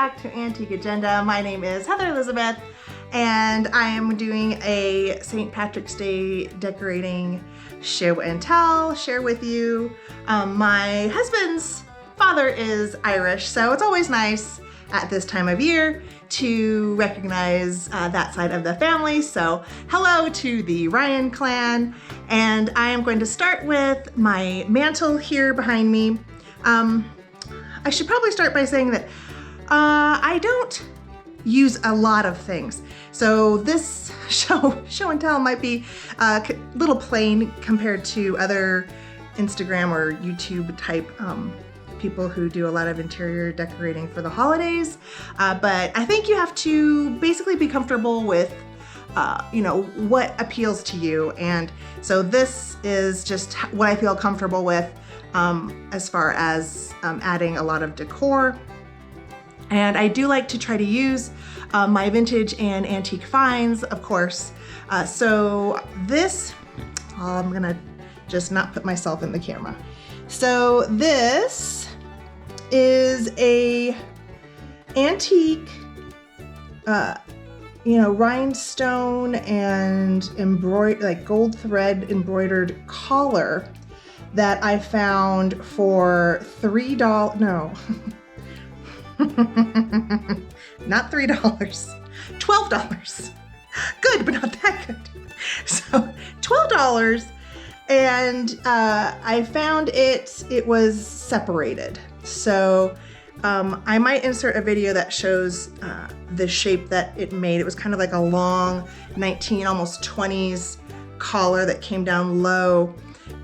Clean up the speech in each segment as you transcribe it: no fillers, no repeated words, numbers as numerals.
back to Antique Agenda. My name is Heather Elizabeth, and I am doing a St. Patrick's Day decorating show and tell, share with you. My husband's father is Irish, so it's always nice at this time of year to recognize that side of the family. So hello to the Ryan clan, and I am going to start with my mantle here behind me. I should probably start by saying that I don't use a lot of things. So this show and tell might be a little plain compared to other Instagram or YouTube type people who do a lot of interior decorating for the holidays. But I think you have to basically be comfortable with what appeals to you. And so this is just what I feel comfortable with as far as adding a lot of decor. And I do like to try to use my vintage and antique finds, of course. So this, I'm gonna just not put myself in the camera. So this is a antique, rhinestone and like gold thread embroidered collar that I found for $3. No, not $3, $12. Good, but not that good. So $12, and I found it was separated. So I might insert a video that shows the shape that it made. It was kind of like a long 19, almost 20s collar that came down low,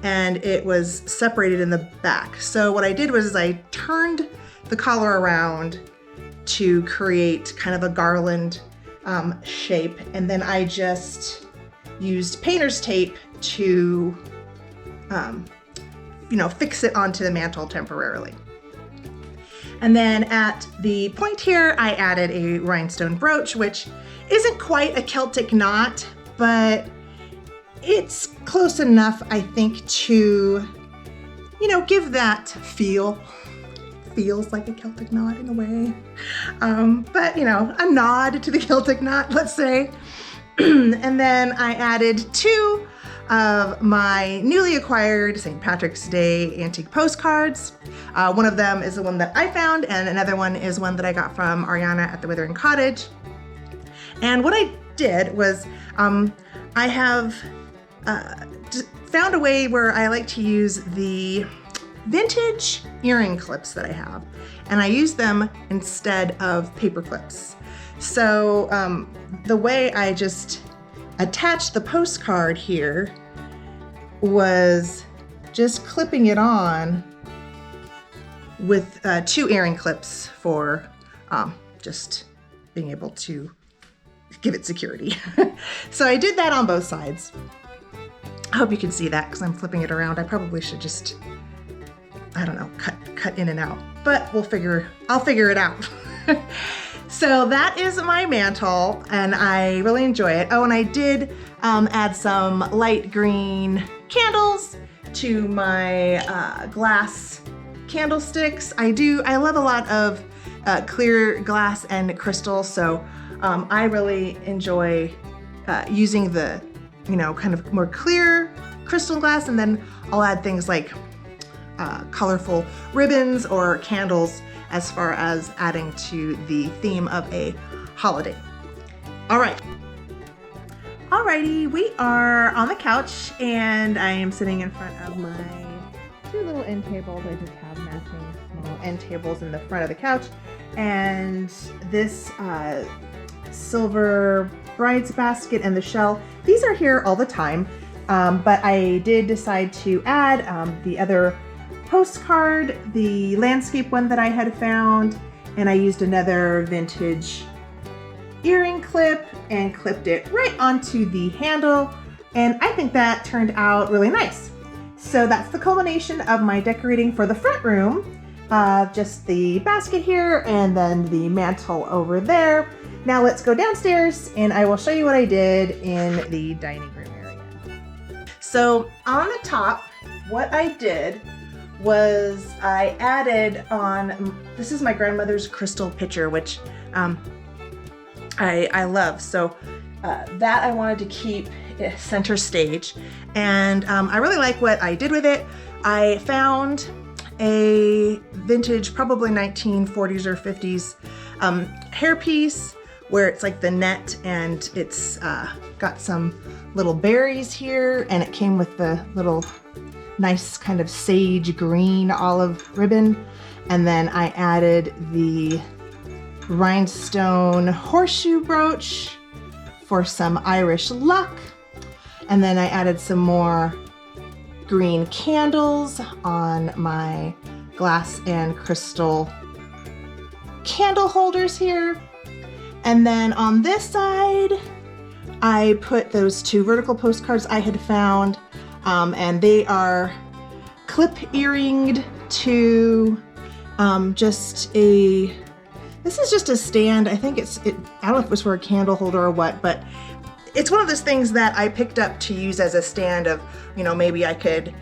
and it was separated in the back. So what I did was I turned the collar around to create kind of a garland shape, and then I just used painter's tape to fix it onto the mantle temporarily. And then at the point here, I added a rhinestone brooch, which isn't quite a Celtic knot, but it's close enough, I think, to, give that feel. Feels like a Celtic knot in a way. But, a nod to the Celtic knot, let's say. And then I added 2 of my newly acquired St. Patrick's Day antique postcards. One of them is the one that I found, and another one is one that I got from Ariana at the Withering Cottage. And what I did was I have found a way where I like to use the vintage earring clips that I have, and I use them instead of paper clips. So the way I just attached the postcard here was just clipping it on with 2 earring clips for just being able to give it security. So I did that on both sides. I hope you can see that because I'm flipping it around. I probably should just, I don't know, cut in and out, but I'll figure it out. So that is my mantle, and I really enjoy it. Oh, and I did add some light green candles to my glass candlesticks. I love a lot of clear glass and crystal, so I really enjoy using the, kind of more clear crystal glass, and then I'll add things like colorful ribbons or candles as far as adding to the theme of a holiday. All right. Alrighty, we are on the couch, and I am sitting in front of my 2 little end tables. I just have matching small end tables in the front of the couch, and this silver bride's basket and the shell. These are here all the time, but I did decide to add the other postcard, the landscape one that I had found, and I used another vintage earring clip and clipped it right onto the handle, and I think that turned out really nice. So that's the culmination of my decorating for the front room. Just the basket here and then the mantle over there. Now let's go downstairs and I will show you what I did in the dining room area. So on the top, what I did was I added on, this is my grandmother's crystal pitcher, which I love. So that I wanted to keep center stage. And I really like what I did with it. I found a vintage, probably 1940s or 50s hairpiece where it's like the net and it's got some little berries here, and it came with the little nice kind of sage green olive ribbon. And then I added the rhinestone horseshoe brooch for some Irish luck. And then I added some more green candles on my glass and crystal candle holders here. And then on this side, I put those two vertical postcards I had found, and they are clip earringed to this is just a stand. I think I don't know if it was for a candle holder or what, but it's one of those things that I picked up to use as a stand of, maybe I could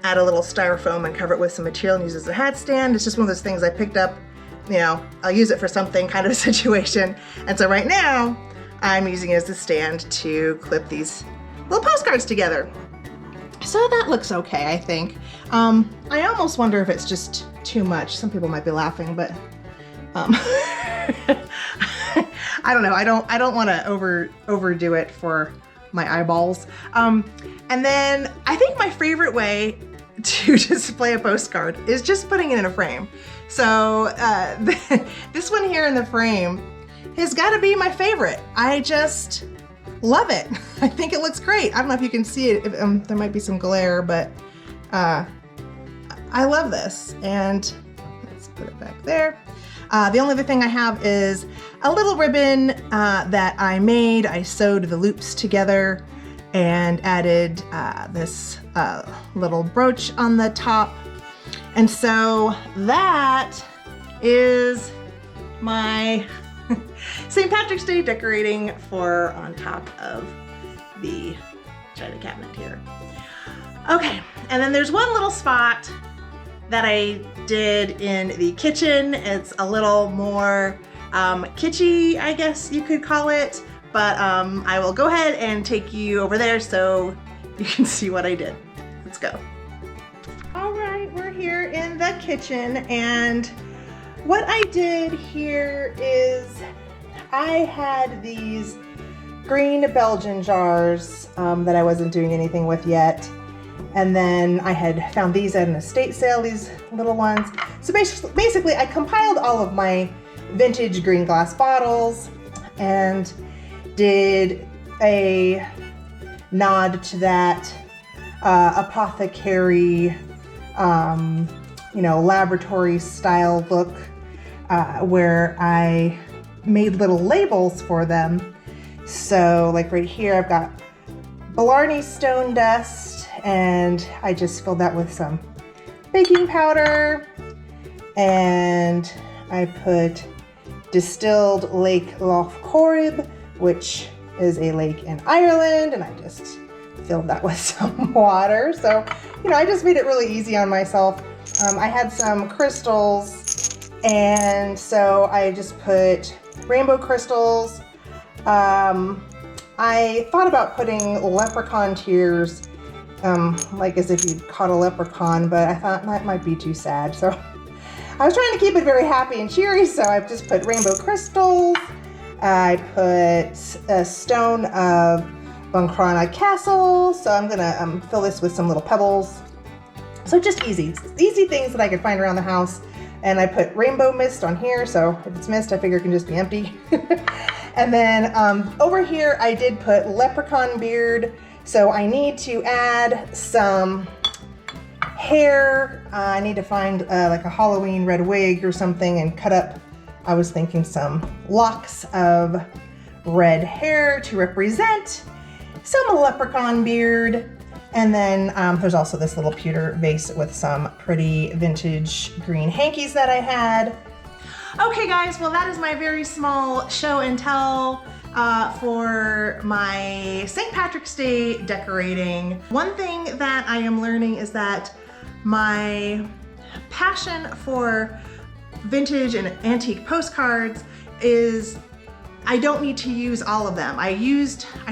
add a little styrofoam and cover it with some material and use it as a hat stand. It's just one of those things I picked up, I'll use it for something kind of situation. And so right now I'm using it as a stand to clip these little postcards together. So that looks okay, I think. I almost wonder if it's just too much. Some people might be laughing, but I don't know. I don't want to overdo it for my eyeballs. And then I think my favorite way to display a postcard is just putting it in a frame. So this one here in the frame has got to be my favorite. I just love it. I think it looks great. I don't know if you can see it. There might be some glare, but I love this. And let's put it back there. The only other thing I have is a little ribbon that I made. I sewed the loops together and added this little brooch on the top. And so that is my St. Patrick's Day decorating for on top of the china cabinet here. Okay, and then there's one little spot that I did in the kitchen. It's a little more kitschy, I guess you could call it, but I will go ahead and take you over there so you can see what I did. Let's go. All right, we're here in the kitchen, and what I did here is I had these green Belgian jars that I wasn't doing anything with yet. And then I had found these at an estate sale, these little ones. So basically I compiled all of my vintage green glass bottles and did a nod to that apothecary, laboratory style look where I made little labels for them. So like right here, I've got Blarney stone dust, and I just filled that with some baking powder, and I put distilled Lake Lough Corrib, which is a lake in Ireland, and I just filled that with some water. So, I just made it really easy on myself. I had some crystals, and so I just put rainbow crystals. I thought about putting leprechaun tears, like as if you'd caught a leprechaun, but I thought that might be too sad. So I was trying to keep it very happy and cheery, so I just put rainbow crystals. I put a stone of Buncrana Castle, so I'm gonna fill this with some little pebbles. So just easy things that I could find around the house. And I put rainbow mist on here, so if it's mist, I figure it can just be empty. And then over here, I did put leprechaun beard. So I need to add some hair. I need to find like a Halloween red wig or something and cut up, I was thinking, some locks of red hair to represent some leprechaun beard. And then there's also this little pewter vase with some pretty vintage green hankies that I had. Okay guys, well that is my very small show and tell for my St. Patrick's Day decorating. One thing that I am learning is that my passion for vintage and antique postcards is I don't need to use all of them. I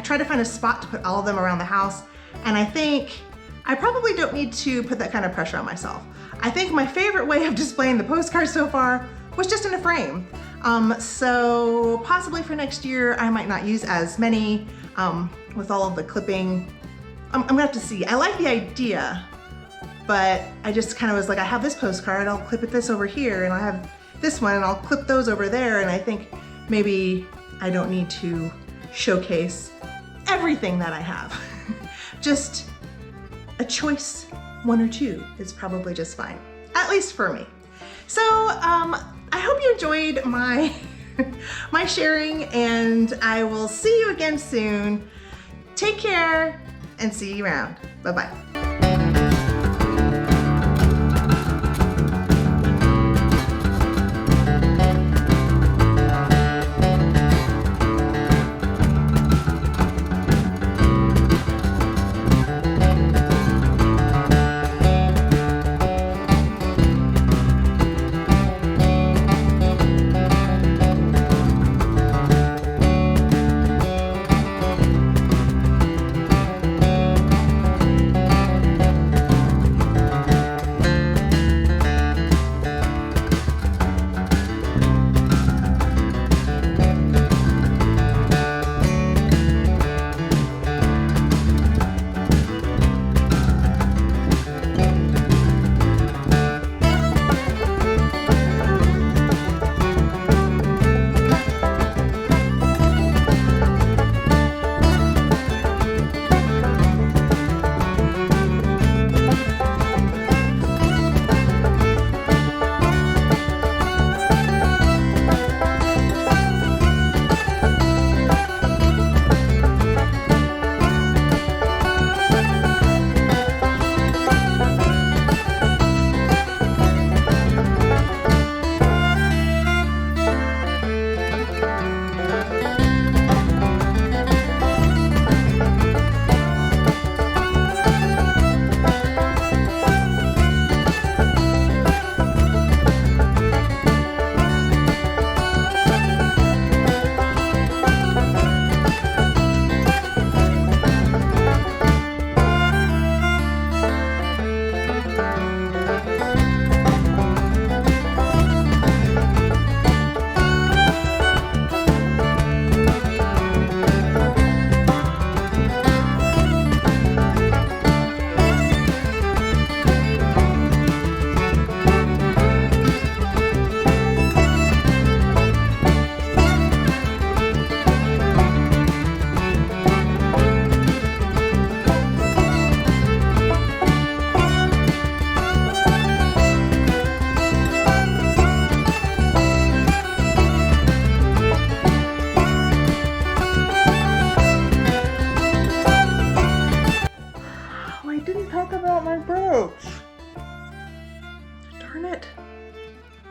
tried to find a spot to put all of them around the house, and I think I probably don't need to put that kind of pressure on myself. I think my favorite way of displaying the postcards so far was just in a frame. So possibly for next year, I might not use as many with all of the clipping. I'm gonna have to see. I like the idea, but I just kind of was like, I have this postcard, I'll clip this over here, and I have this one, and I'll clip those over there, and I think maybe I don't need to showcase everything that I have. Just a choice, one or two, is probably just fine, at least for me. So I hope you enjoyed my sharing, and I will see you again soon. Take care and see you around. Bye-bye.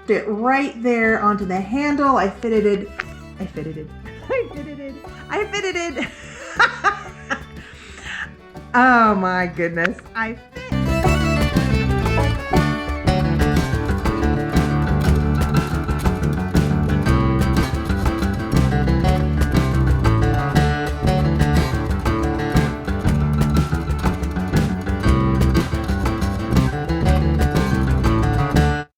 It right there onto the handle. I fitted it. Oh my goodness.